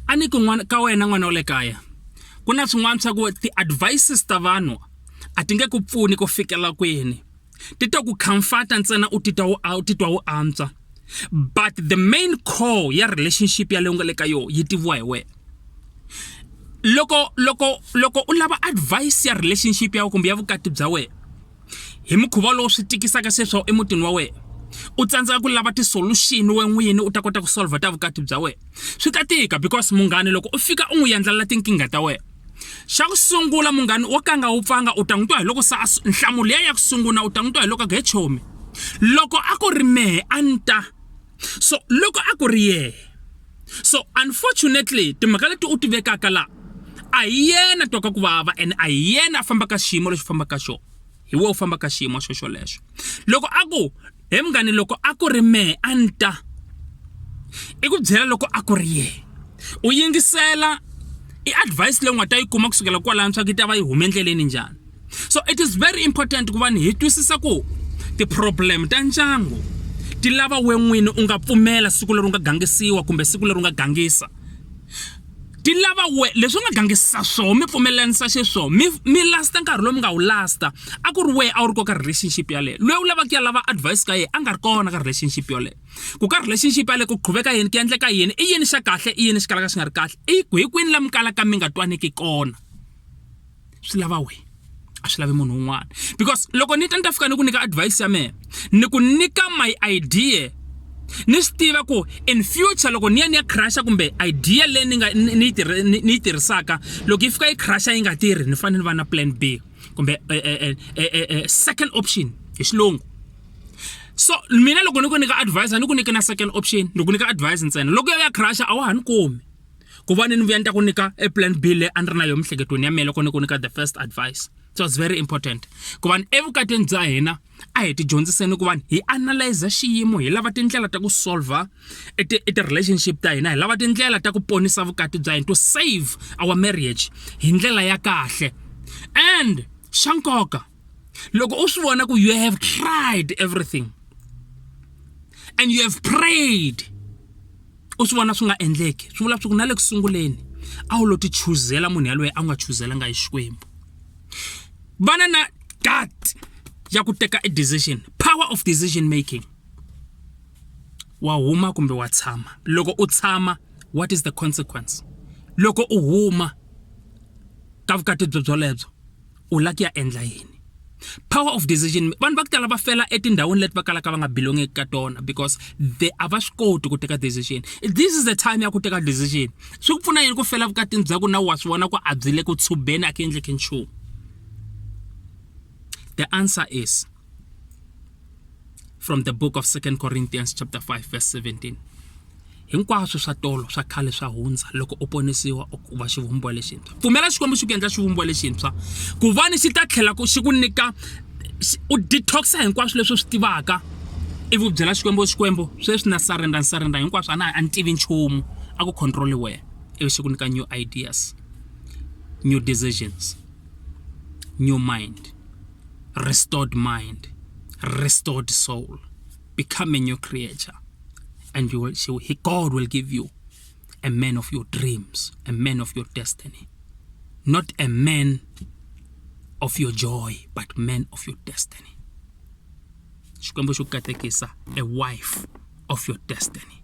ani kun'wana ka wena n'wana ole kaya kuna swin'wana swa ku ti advices ta vanhu atinge ku pfuni ku fikela kwini tito ku comforta ntsena u titwa u antswa but the main core ya relationship ya leyi nga le ka yo yi tiviwa hi wena loko u lava advice ya relationship ya kumbe ya vukati bya wena hi mukhuva lowu swi tikisaka sweswo emutini wa wena u tsandzeka ku lava ti solution we n'wini u ta kota ku solve ta vukati bya wena swi katika because munghani loko u fika u n'wi yandlela tinkinga ta wena xa ku sungula munghani wo kanga u pfanga u ta n'wi twa hi loko sa nhlamulo ya ku sungula u ta n'wi twa hi loko a ge chomi loko a ku ri mehe anta so loko a ku ri yehe so unfortunately timhaka leti u ti vekaka la a yena toka ku vava and a yena a famba ka xiyimo lexi famba ka xo hi wo u famba ka xiyimo xo lexo loko a ku he munghani loko a ku ri mehe anta i ku byela loko a ku ri yehe u yingisela I advice leyi nga ta yi kuma kusukela kwalano swa ku ta va yi hume endleleni njhani so it is very important ku va ni hi twisisa ku ti problem ta ndyangu ti lava we n'wini u nga pfumela siku leri u nga gangisiwa kumbe siku leri u nga gangisa ti lava we leswi nga gangisa swo mi pfumelanisa xeswo mi lasta nkarhi lowu mi nga wu lasta a ku ri we a wu ri ko ka relationship yaleyo loyi u lavaka ya lava advice ka ye a nga ri kona ka relationship yaleyo ku ka relationship yaleyo ku qhuveka yini ku endleka yini I yini xa kahle I yini xi kalaka xi nga ri kahle hi kwini la mi kalaka mi nga twaniki kona swi lava we a swi lavi munhu un'wana because loko ni ta fika ni ku nyika advice ya mehe ni ku nyika my idea ni stiva ku in future loko ni ya crasha kumbe idea leyi ni tirhisaka loko yi fika yi crasha yi nga tirhi ni fanele ni va na plan B kumbe second option hi xilungu so mina loko ni ku nyika advice ni ku nyika na second option ni ku nyika advice ntsena loko ya crasha a wa ha ni kumi ku va ni vuya ni ta ku nyika plan B leyi a ni ri na yo mihleketweni ya mina loko ni ku nyika the first advice so it's very important ku va evukatini bya hina a hi ti dyondziseni ku va hi analyze xiyimo hi lava tindlela ta ku solve ti relationship ta hina hi lava tindlela ta ku ponisa vukati bya hina to save our marriage hi ndlela ya kahle and xa nkoka loko u swi vona ku you have tried everything and you have prayed u swi vona swi nga endleki swi vula swi ku na le ku sunguleni a wu lo ti choosela munhu yaloye a nga chooselanga hi Xikwembu vana na gut ya ku teka a decision power of decision making wa huma kumbe wa tshama loko u tshama what is the consequence loko u huma ka vukati byo lebyo u laki ya endla yini power of decision vanhu va ku tala va fela etindhawini leti va kalaka va nga belongi ka tona because they ava swi koti ku teka decision this is the time ya ku teka decision swi ku pfuna yini ku fela vukatini bya ku na wa swi vona ku a byi le ku tshubeni a ke endleki nchumu the answer is from the book of 2 Corinthians chapter 5 verse 17 hinkwaswo swa tolo swa khale swa hundza loko u ponisiwa u va xivumbiwa lexintshwa pfumela Xikwembu xi ku endla xivumbiwa lexintshwa ku vani xi ta tlhela ku xi ku nyika u detoxa hinkwaswo leswi swi tivaka ivi u byela Xikwembu sweswi na surrender hinkwaswo a ni tivi nchumu a ku control wena ivi xi ku nyika new ideas new decisions new mind restored mind, restored soul, become a new creature, and God will give you a man of your dreams, a man of your destiny, not a man of your joy, but man of your destiny. A wife of your destiny.